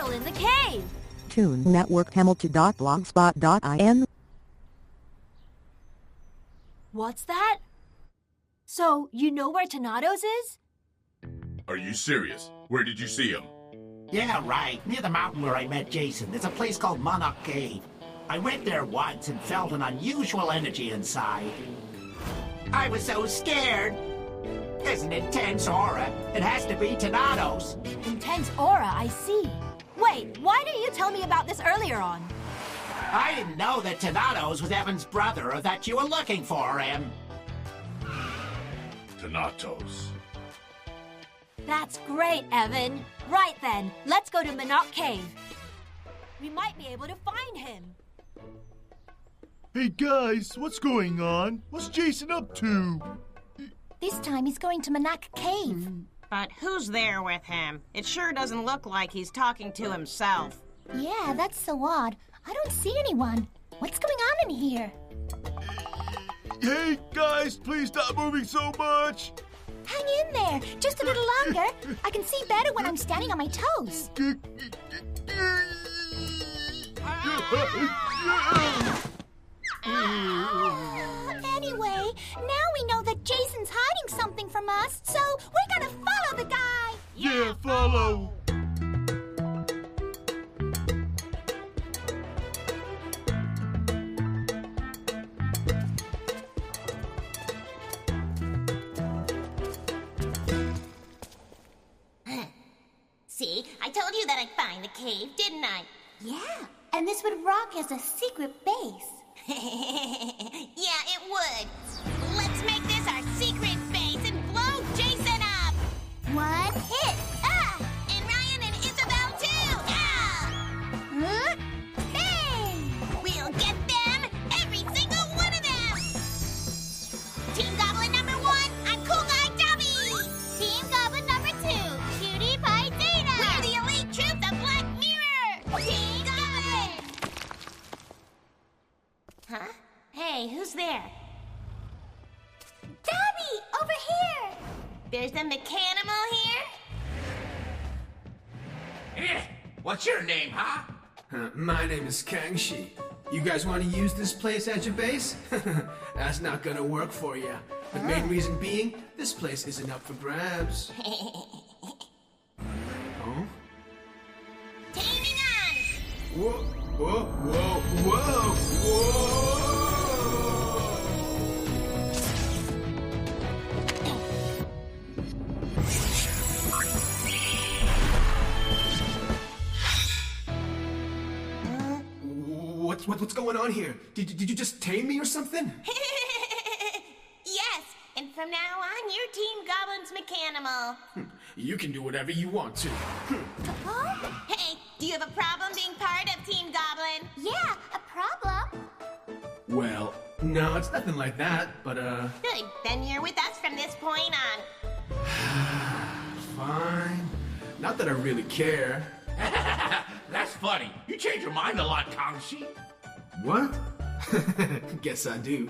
battle in the cave. Toon Network Hamilton.blogspot.in. What's that? So, you know where Tonados is? Are you serious? Where did you see him? Yeah, right. Near the mountain where I met Jason, there's a place called Monarch Cave. I went there once and felt an unusual energy inside. I was so scared. There's an intense aura. It has to be Tonados. Intense aura, I see. Wait, why didn't you tell me about this earlier on? I didn't know that Tonados was Evan's brother or that you were looking for him. Thanatos. That's great, Evan. Right then, let's go to Monarch Cave. We might be able to find him. Hey guys, what's going on? What's Jason up to? This time he's going to Monarch Cave. But who's there with him? It sure doesn't look like he's talking to himself. Yeah, that's so odd. I don't see anyone. What's going on in here? Hey guys, please stop moving so much. Hang in there, just a little longer. I can see better when I'm standing on my toes. Anyway, now we know that Jason's hiding something from us, so we're gonna follow the guy. Yeah, follow. See, I told you that I'd find the cave, didn't I? Yeah, and this would rock as a secret base. Yeah, it would. Let's make this our secret base and blow Jason up! One hit. Ah! And Ryan and Isabel too! Ah! Huh? Bang! We'll get them! Every single one of them! Team Goblin number 1, I'm Cool Guy Dobby! Team Goblin number 2, Cutie Pie Data. We're the elite troops of Black Mirror! Team Goblin! Huh? Hey, who's there? Dobby, over here. There's a mechanimal here? What's your name, huh? My name is Kangxi. You guys want to use this place as your base? That's not gonna work for you. The main reason being, this place isn't up for grabs. Oh? Taming on! Whoa, whoa, whoa, whoa, whoa! What's going on here? Did you just tame me or something? Yes, and from now on, you're Team Goblin's mechanimal. You can do whatever you want to. Hey, do you have a problem being part of Team Goblin? Yeah, a problem? Well, no, it's nothing like that, but Good, then you're with us from this point on. fine. Not that I really care. That's funny. You change your mind a lot, Kangxi. What? Guess I do.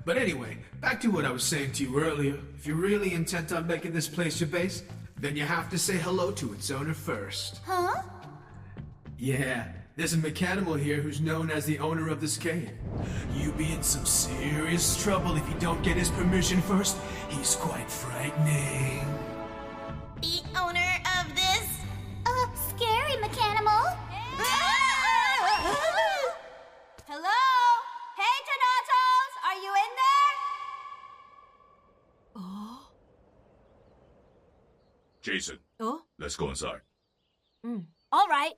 But anyway, back to what I was saying to you earlier. If you're really intent on making this place your base, then you have to say hello to its owner first. Huh? Yeah, there's a mechanimal here who's known as the owner of this cave. You'll be in some serious trouble if you don't get his permission first. He's quite frightening. The owner of this? Scary mechanimal. Hello? Hey, Tonatos! Are you in there? Oh? Jason, Oh? let's go inside. All right.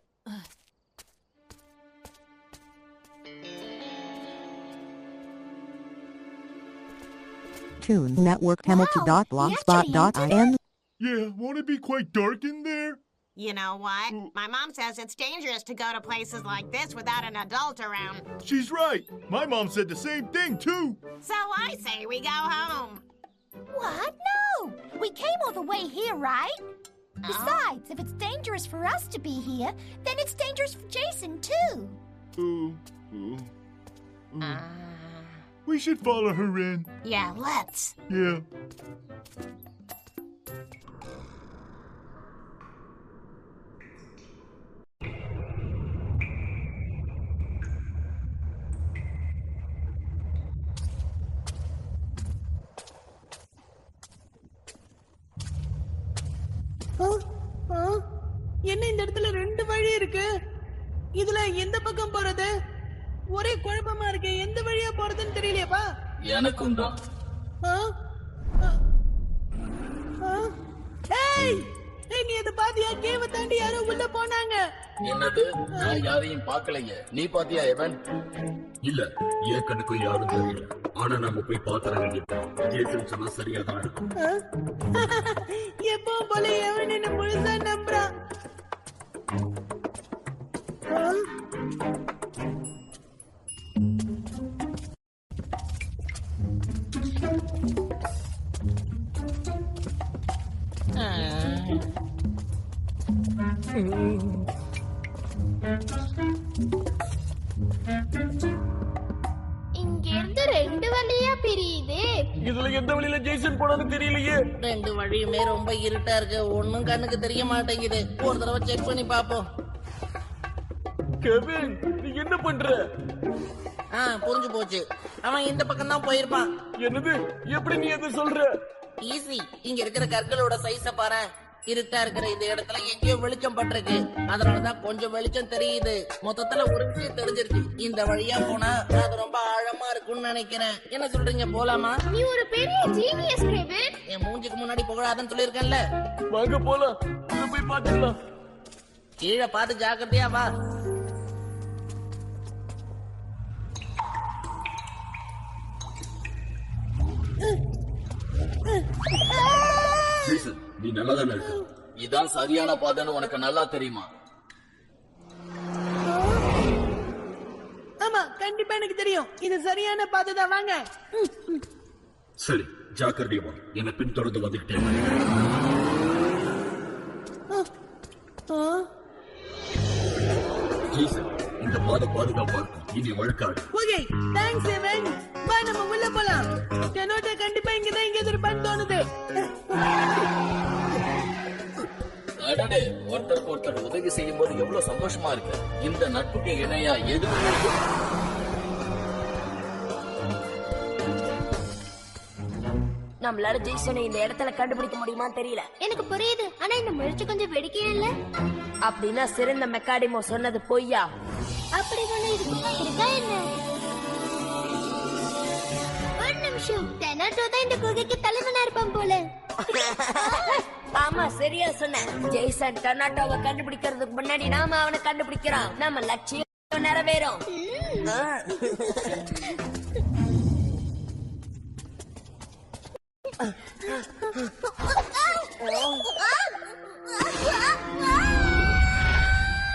Toon Network Hamilton.blogspot.in. Yeah, won't it be quite dark in there? You know what? My mom says it's dangerous to go to places like this without an adult around. She's right. My mom said the same thing, too. So I say we go home. What? No! We came all the way here, right? Besides, if it's dangerous for us to be here, then it's dangerous for Jason, too. We should follow her in. Yeah, let's. Yeah. என்ன இந்த இடத்துல 2 வழி இருக்கு? இதுல எந்த பக்கம் போறது? ஒரே குழப்பமா இருக்கு. எந்த வழியா போறதுன்னு தெரியலையாப்பா. எனக்கும் தான். நீ அத பாத்தியா? கேவ தாண்டி யாரோ உள்ள போனாங்க. என்னது? நான் யாரையும் பார்க்கலையே. நீ பாத்தியா எவன்? இல்ல, என் கண்ணுக்கும் யாரும் தெரியல. ஆனா நம்ம போய் பாத்திர வேண்டியது. ஜேசன் சொன்னா சரியா தான் இருக்கும். எப்போ போல எவன் என்ன முழுசா நம்புறான்? இங்க இருந்து 2 வழியா பிரியுது. இதுல எந்த வழியில ஜெய்சன் போனாலும் தெரியலையே. 2 வழியுமே ரொம்ப இருட்டா இருக்கு. ஒண்ணும் கண்ணுக்கு தெரிய மாட்டேங்குது. ஒரு தடவை செக் பண்ணி பாப்போம். கெவின், நீ என்ன பண்ற? புரிஞ்சு போச்சு. அவன் இந்த பக்கம் தான் போயிருப்பான். என்னது? எப்படி நீ எது சொல்ற? ஈஸி. இங்க இருக்கிற கற்களோட சைஸ பாரு. இருட்டா இருக்கிற இந்த இடத்துல எங்கேயோ வெளிச்சம் பட்டிருக்கு. அதனாலதான் கொஞ்சம் வெளிச்சம் தெரியுது. மொத்தத்துல ஒரு விஷயம் தெரிஞ்சிருக்கு. இந்த வழியா போனா அது ரொம்ப ஆழமா இருக்கும்னு நினைக்கிறேன். என்ன சொல்றீங்க, போலாமா? நீ ஒரு பெரிய ஜீனியஸ் கெவின். என் மூஞ்சுக்கு முன்னாடி புகழாதன்னு சொல்லிருக்கேன்ல. வாங்க போலாம். போய் பாத்துக்கலாம். கீழே பார்த்து ஜாக்கிரதையா வா. நீ நல்லா தானே இருக்க? இதான் சரியான பாதைன்னு உனக்கு நல்லா தெரியுமா? ஆமா, கண்டிப்பா எனக்கு தெரியும். இது சரியான பாதை தான். வாங்க. சரி, ஜாக்கிரதையா என்ன பின்தொடர்ந்து வந்துகிட்டே. இந்த பாதை பாதுகாப்பா இருக்கும். இனி வழக்காடு. ஓகே, தேங்க்ஸ் எவன். வா, நம்ம உள்ள போலாம். டொனாட்டோ கண்டிப்பா இங்கதான் எங்க இருப்பான்னு தோணுது. அடடே, ஒருத்தருக்கு ஒருத்தர் உதவி செய்யும் போது எவ்வளவு சந்தோஷமா இருக்கு. இந்த நட்புக்கு இணையா எதுவுமே இல்லை. நம்மளால ஜெய்சனை இந்த இடத்துல கண்டுபிடிக்க முடியுமான்னு தெரியல. எனக்கு புரியுது. ஆனா இந்த முயற்சி கொஞ்சம் வெடிக்கையே இல்ல. அப்படின்னா சிறந்த மெக்காடிமோ சொன்னது பொய்யா? அப்படி ஒண்ணு இருக்கா என்ன? ஒரு நிமிஷம். டொனாட்டோ தான் இந்த குகைக்கு தலைவனா இருப்பான் போல. ஆமா, சரியா சொன்ன. ஜெய்சன் டொனாட்டோவை கண்டுபிடிக்கிறதுக்கு முன்னாடி நாம அவனை கண்டுபிடிக்கிறோம். நம்ம லட்சியம் நிறைவேறும்.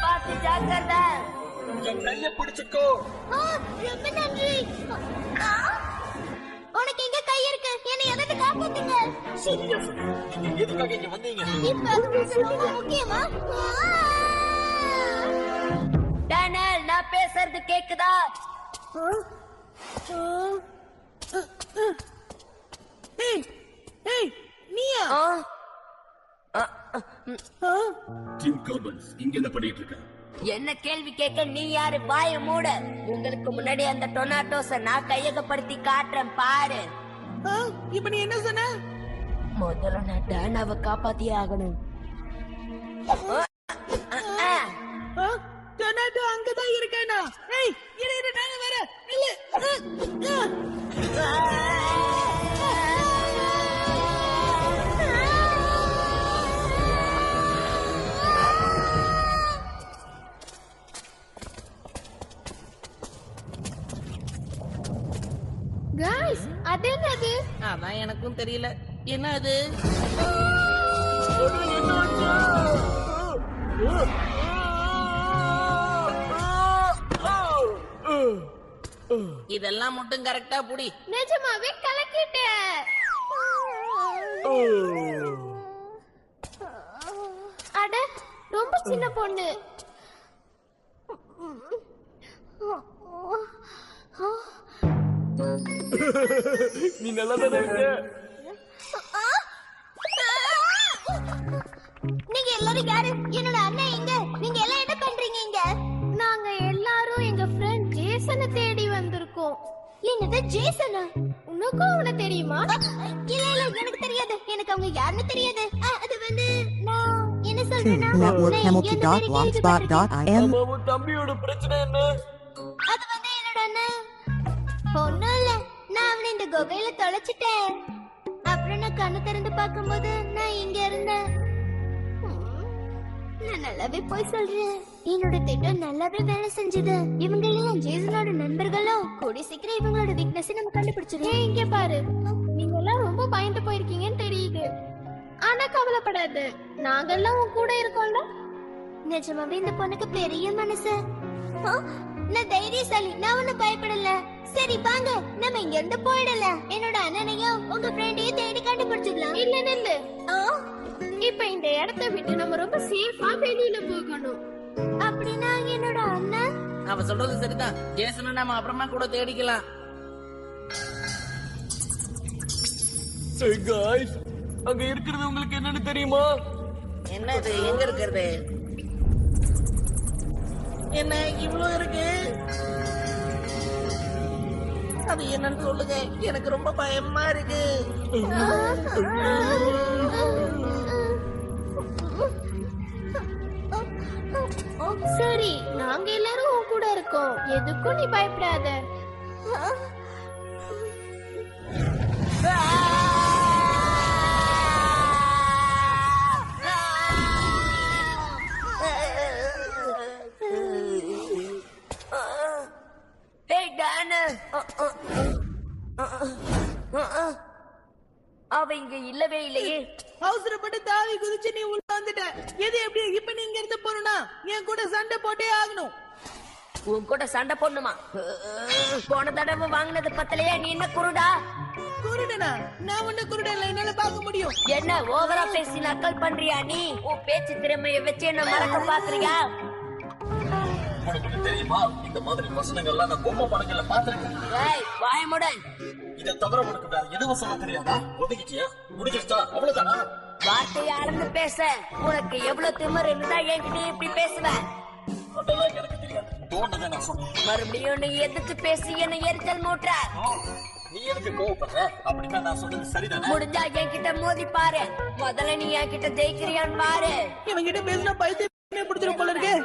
பார்த்து ஜாக்கிரதை. என் கையை பிடிச்சுக்கோ. ரொம்ப நன்றி. உனக்கு எங்க கை இருக்கு? என்னை எதாவது காப்பாத்துங்க. சரியா சொல்லு. நீங்க எதுக்காக இங்க வந்தீங்க? இப்ப அது உங்களுக்கு ரொம்ப முக்கியமா? டேனியல், நான் பேசுறது கேக்குதா? நீயா? டீம் கார்பன்ஸ் இங்க என்ன பண்ணிட்டு இருக்க? என்ன கேள்வி கேட்க நீ யாரு? வாய மூட. உங்களுக்கு முன்னாடி அந்த டொனாட்டோஸ நான் கையகப்படுத்தி காட்டுறேன், பாரு. இப்ப நீ என்ன சொன்ன? முதல்ல நான் டேனாவை காப்பாத்தியே ஆகணும். டொனாட்டோ அங்கதான் இருக்கானா? இரு, நாங்க வர. गाइस, அது என்னது? அதான் எனக்கும் தெரியல. என்ன அது? இதெல்லாம் மட்டும் கரெக்டா புடி. நிஜமாவே கலக்கிட்ட. அட, ரொம்ப சின்ன பொண்ணு. நீ நல்லா தானே இருக்க? நீங்க எல்லாரும் யாரு? என்னோட அண்ணன் எங்க? நீங்க எல்லாம் என்ன பண்றீங்க இங்க? நாங்க எல்லாரும் எங்க ஃப்ரெண்ட் ஜேசனை தேடி வந்திருக்கோம். என்னது, ஜேசனா? உனக்கும் அவனை தெரியுமா? இல்ல எனக்கு தெரியாது. எனக்கு அவங்க யாருன்னு தெரியாது. அது வந்து நான் என்ன சொல்ற ToonNetworkHamilton.blogspot.in. தம்பியோட பிரச்சனை என்ன? அது வந்து என்னோட அண்ணன். ஒண்ணும் இல்ல, நான் அவனை இந்த குகையில தொலைச்சிட்டேன். அப்புறம் நான் கண்ணு திறந்து பார்க்கும்போது நான் இங்க இருந்தேன். நான் நல்லாவே போய் சொல்றேன். என்னோட திட்டம் நல்லாவே வேலை செஞ்சது. இவங்க எல்லாம் ஜேசனோட நண்பர்களும் கூடி சீக்கிரம் இவங்களோட வீக்னஸ் நம்ம கண்டுபிடிச்சிருவோம். இங்க பாரு, நீங்க எல்லாம் ரொம்ப பயந்து போயிருக்கீங்கன்னு தெரியுது. ஆனா கவலைப்படாத, நாங்கெல்லாம் உன் கூட இருக்கோம்ல. நிஜமாவே இந்த பொண்ணுக்கு பெரிய மனசு. நான் தைரியசாலி, நான் ஒன்னும் பயப்படல. சரி வாங்க, நம்ம இங்க இருந்து போயிடலாம். என்னோட அண்ணனையும் உங்க ஃப்ரெண்டையும் தேடி கண்டுபிடிச்சிடலாம். இல்ல நில்லு, இப்ப இந்த இடத்தை விட்டு நம்ம ரொம்ப சேஃபா வெளியில போகணும். அப்படின்னா என்னோட அண்ணன்? அவ சொல்றது சரிதான். ஜேசனை நாம அப்புறமா கூட தேடிக்கலாம். Hey guys, அங்க இருக்கிறது உங்களுக்கு என்னன்னு தெரியுமா? என்ன இது? எங்க இருக்கிறது? என்ன இவ்ளோ இருக்கு? அது என்னன்னு சொல்லுங்க, எனக்கு ரொம்ப பயமா இருக்கு. சரி, நாங்க எல்லாரும் உன் கூட இருக்கோம். எதுக்கும் நீ பயப்படாத. அவ இங்க இல்லவே இல்லையே. அவசரப்பட்டு தாவி குதிச்சு நீ உள்ள வந்துட்ட. எது எப்படி இப்ப நீ இங்க இருந்து போறனா? என் கூட சண்டை போட்டே ஆகணும். உன் கூட சண்டை போடணுமா? போன தடவை வாங்கினது பத்தலையா? நீ என்ன குருடா? குருடனா? நான் ஒண்ணு குருடன்ல, என்னால பார்க்க முடியும். என்ன ஓவரா பேசி நக்கல் பண்றியா நீ? உன் பேச்சு திறமைய வச்சு என்ன மறக்க பாக்குறியா? உனக்கு தெரியுமா, இந்த மாதிரி வசனங்கள்லாம் நான் பொம்மை படங்கள்ல பாத்திருக்கேன். வாயமுடன். இதை தவிர உனக்கு வேற எதுவும் சொல்ல தெரியாதா? ஒதுக்கிட்டியா? முடிஞ்சிருச்சா? அவ்வளவுதானா? வார்த்தையை அளந்து பேச உனக்கு எவ்வளவு திமிர் இருந்தா என்கிட்ட இப்படி பேசுவ? அதெல்லாம் எனக்கு தெரியாது. தோணுதை நான் சொன்னேன். மறுபடியும் நீ எதிர்த்து பேசி என்ன எரிச்சல் மூட்டுற. நீ எதுக்கு கோவப்படுற? அப்படின்னா நான் சொல்றது சரிதானே? முடிஞ்சா என்கிட்ட மோதி பாரு. முதல்ல நீ என்கிட்ட ஜெயிக்கிறியான்னு பாரு. இவங்கிட்ட பேசினா பைத்தியம் பிடிச்சிரும் போல இருக்கு.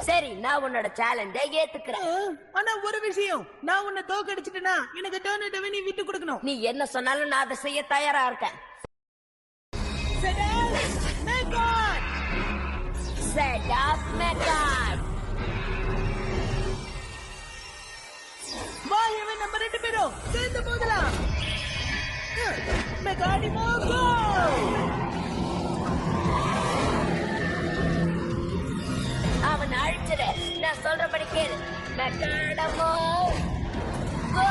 சரி, நான் உன்னோட சேலஞ்சை ஏத்துக்கிறேன். ஆனா ஒரு விஷயம், நான் உன்னை தோக்கடிச்சிட்டேனா எனக்கு டோர்னேட்டோவை நீ விட்டு கொடுக்கணும். நீ என்ன சொன்னாலும் நான் அதை செய்ய தயாரா இருக்கேன். Set up Megat. வா, இவன் நம்ம ரெண்டு பேரும் சேர்ந்து போகலாம். மெகாடிமோ கோ! அவன் அழிச்சிட, நான் சொல்றபடி கேளு. மெகாடமோ கோ!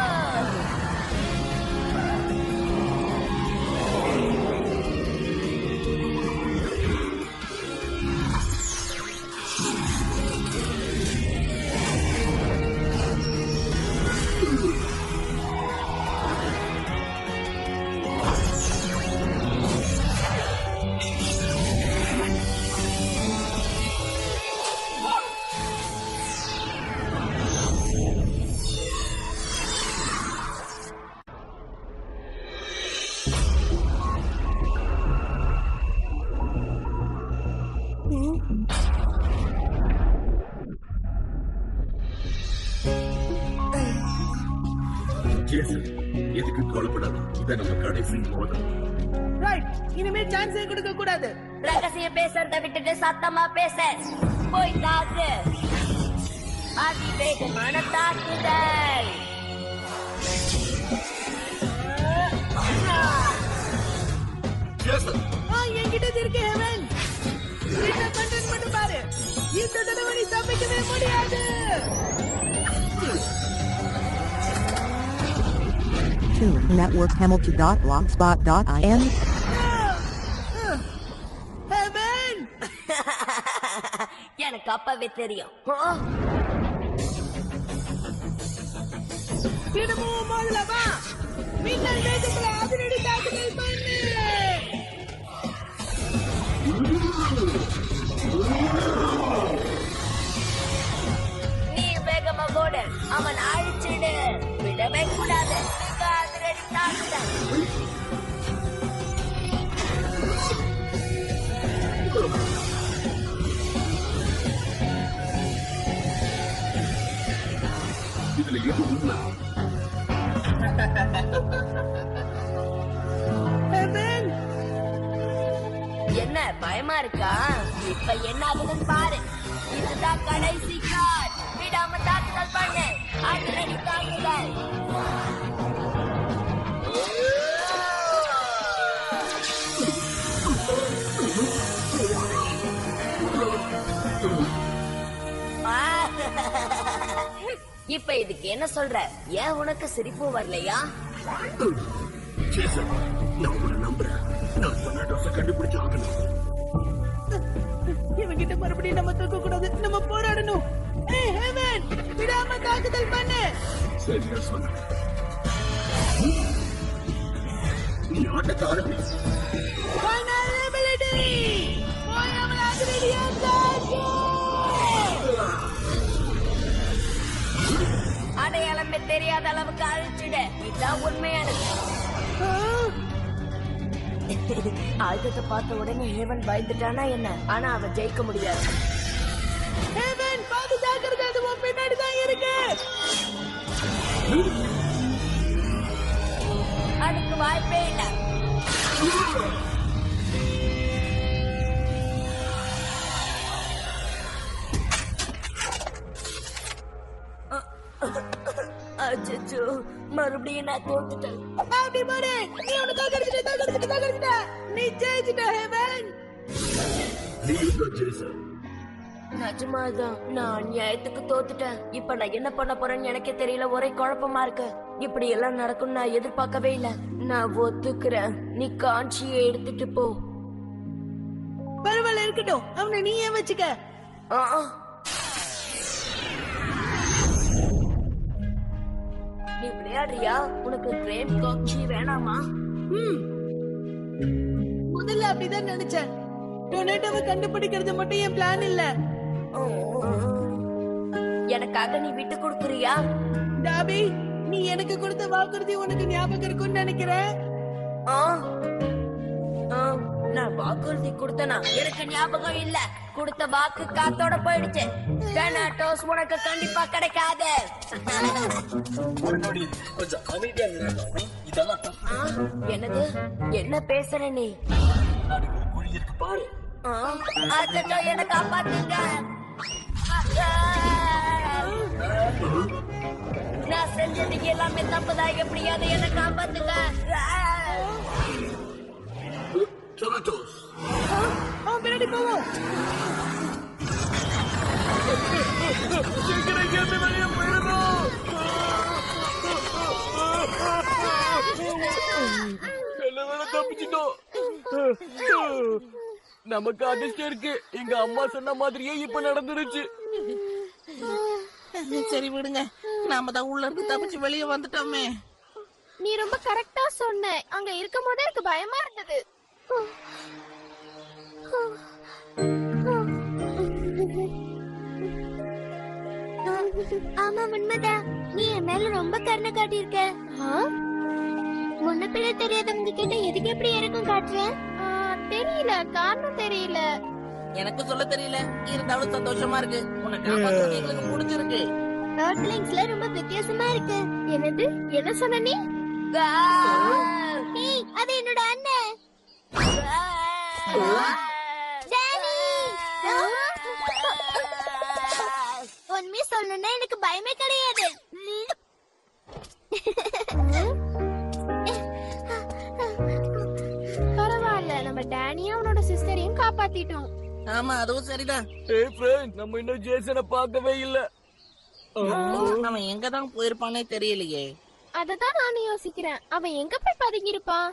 எதுக்கு கவலைப்படாத, இதை நம்ம கடைசி மோதல். ரைட், இனிமே சான்ஸே கொடுக்க கூடாது. ரகசிய பேசுறத விட்டுட்டு சத்தமா பேச. போய் தாக்கு. அதிவேகமான தாக்குதல். என்கிட்ட இருக்கு ஹெவன். என்ன பண்றேன்னு மட்டும் பாரு. இந்த தடவை நீ தப்பிக்கவே முடியாது. ToonNetworkHamilton.blogspot.in. எனக்கு அப்பவே தெரியும். தினமும் முதல்ல வா. மின்னல் வேகத்துல அதிரடி தாக்குதல் பண்ணு. நீ வேகமா ஓடு. அவன் அழிச்சிடு. விடவே கூடாது. அதிரடி தாக்குதல். என்ன பயமா இருக்கா? இப்ப என்ன ஆகுதுன்னு பாரு. இதுதான் கடைசி கார்டு. விடாம தாக்குதல் பண்ணு. அதிரடி தாக்குதல். இப்ப இதுக்கு என்ன சொல்ற? ஏன் உனக்கு சிரிப்பு வரலையா? இவங்கிட்ட மறுபடியும் நம்ம தூக்க கூடாது. நம்ம போராடணும். விடாம தாக்குதல் பண்ணு. சரியா சொன்ன. நீ ஆட்டத்தை ஆரம்பி. அடையாளமே தெரியாத அளவுக்கு அழிச்சிடு. இதுதான் உண்மையானது. ஆயுதத்தை பார்த்த உடனே ஹேவன் பயந்துட்டானா என்ன? ஆனா அவன் ஜெயிக்க முடியாது. ஹேவன் பாதுகாக்கிறது அது உன் பின்னாடிதான் இருக்கு. அதுக்கு வாய்ப்பே இல்ல. அச்சோ, மறுபடியும் நான் தோத்துட்டேன். அப்படி பாரு, நீ அவனை தாக்கடிச்சிட்ட. நீ ஜெயிச்சிட்ட ஹேவன். நிஜமாதான் நான் அநியாயத்துக்கு தோத்துட்டேன். இப்ப நான் என்ன பண்ண போறேன்னு எனக்கே தெரியல. ஒரே குழப்பமா இருக்கு. இப்படி எல்லாம் நடக்கும் நான் எதிர்பார்க்கவே இல்ல. நான் ஒத்துக்கிறேன். நீ காஞ்சியை எடுத்துட்டு போ. பரவாயில்ல, இருக்கட்டும். அவனை நீ ஏன் வச்சுக்க? நீ விளையாடுறியா? உனக்கு பிரேம் காட்சி வேணாமா? முதல்ல அப்படிதான் நினைச்சேன். டொனேட்டோவை கண்டுபிடிக்கிறது மட்டும் என் பிளான் இல்ல. எனக்காக நீ விட்டு கொடுக்குறியா? டாபி, நீ எனக்கு கொடுத்த வாக்குறுதி உனக்கு ஞாபகம் இருக்கும்னு நினைக்கிறேன். நான் வாக்குறுதி கொடுத்தனா? எனக்கு ஞாபகம் இல்ல. கொடுத்த வாக்கு காத்தோட போயிடுச்சு. டொனேட்டோஸ் உனக்கு கண்டிப்பா கிடைக்காது. கொஞ்சம் அமைதியா நின்று. இதெல்லாம் என்னது? என்ன பேசுற நீ? குழி இருக்கு பாரு. அச்சோ, என்ன காப்பாத்துங்க. நான் செஞ்சது எல்லாமே தப்புதான். எப்படியாவது என்ன காப்பாத்துங்க. பின்னாடி போவோம். தப்பிச்சிட்டோம். நமக்கு அதிர்ஷ்டம் இருக்கு. எங்க அம்மா சொன்ன மாதிரியே இப்ப நடந்துருச்சு. சரி விடுங்க, நாம தான் உள்ள இருந்து தப்பிச்சு வெளியே வந்துட்டோமே. நீ ரொம்ப கரெக்டா சொன்ன. அங்க இருக்கும் போதே எனக்கு பயமா இருந்தது. ஆமா உண்மைதான். நீ என் மேல ரொம்ப கருணை காட்டியிருக்க. முன்ன பின்ன தெரியாதவங்க கிட்ட எதுக்கு எப்படி எனக்கும் காட்டுறேன்? தெரியல, காரணம் தெரியல. எனக்கு சொல்ல தெரியல. இருந்தாலும் சந்தோஷமா இருக்கு. உனக்கு காப்பாத்துறது எங்களுக்கு முடிஞ்சிருக்கு. எர்த்லிங்ஸ்ல ரொம்ப வித்தியாசமா இருக்கு. என்னது? என்ன சொன்ன நீ? அது என்னோட அண்ணன். உண்மையை சொல்லணும்னா எனக்கு பயமே கிடையாது. பரவாயில்ல, நம்ம டேனியா அவனோட சிஸ்டரையும் காப்பாத்திட்டோம். ஆமா, அதுவும் சரிதான். நம்ம இன்னும் ஜேசனை பார்க்கவே இல்ல. அவன் எங்கதான் போயிருப்பானே தெரியலையே. அததான் நானும் யோசிக்கிறேன். அவன் எங்க போய் பதுங்கி இருப்பான்?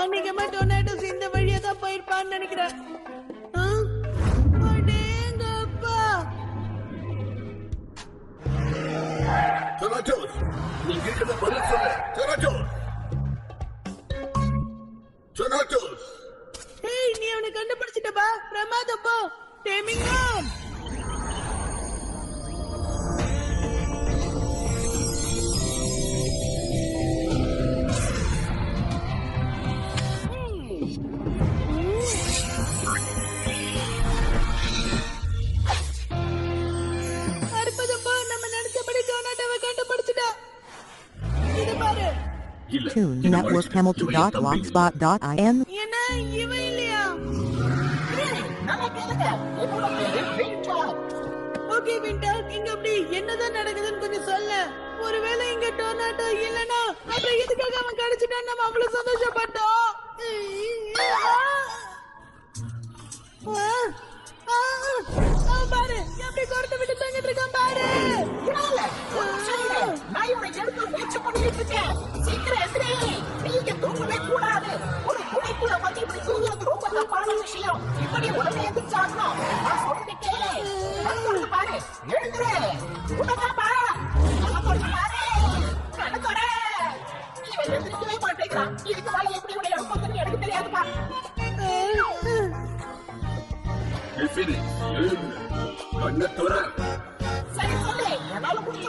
அன்னைக்கு டொனேட்டோஸ் இந்த வழியா தான் போயிருப்பான்னு நினைக்கிறேன். நீ அவனை கண்டுபிடிச்சிட்டப்பா. பிரமாதம். போ. Taming on. அற்புதம். போ. நம்ம நினைச்சபடி டொனேட்டோவை கண்டுபிடிச்சிட்டோம். இல்ல Tunes Network Hamilton.blogspot.in. என்ன இவன் இல்லையா? ஓகே விண்டர், இங்க அப்படி என்னதான் நடக்குதுன்னு கொஞ்சம் சொல்ல. ஒருவேளை இங்க டொர்னாடோ இல்லனா அப்புறம் எதுக்காக அவன் கிடைச்சிட்டான் நம்ம அவ்வளவு சந்தோஷப்பட்டோம். பாரு எப்படி கொடுத்து விட்டு தங்கிட்டு இருக்கான் பாரு. நான் இவனை எடுக்க முயற்சி பண்ணிட்டு இருக்கேன். சீக்கிரம் எதிரே நீங்க தூங்கவே கூடாது. ஒரு குடைக்குள்ள வந்து இப்படி தூங்குறது ரொம்ப தப்பான விஷயம். இப்படி உடனே எதிர்த்தாகணும். நான் சொல்றது கேளு. கண்ணு பாரு, எழுந்துரு. உடனே பாரு, பாரு கண்ணு. இவன் எதிர்க்கவே மாட்டேங்கிறான். இதுக்கு மேல எப்படி இவனை எடுப்பதுன்னு எனக்கு தெரியாதுப்பா. கண்ண தோற சரி சொல்லு, என்னால முடிஞ்ச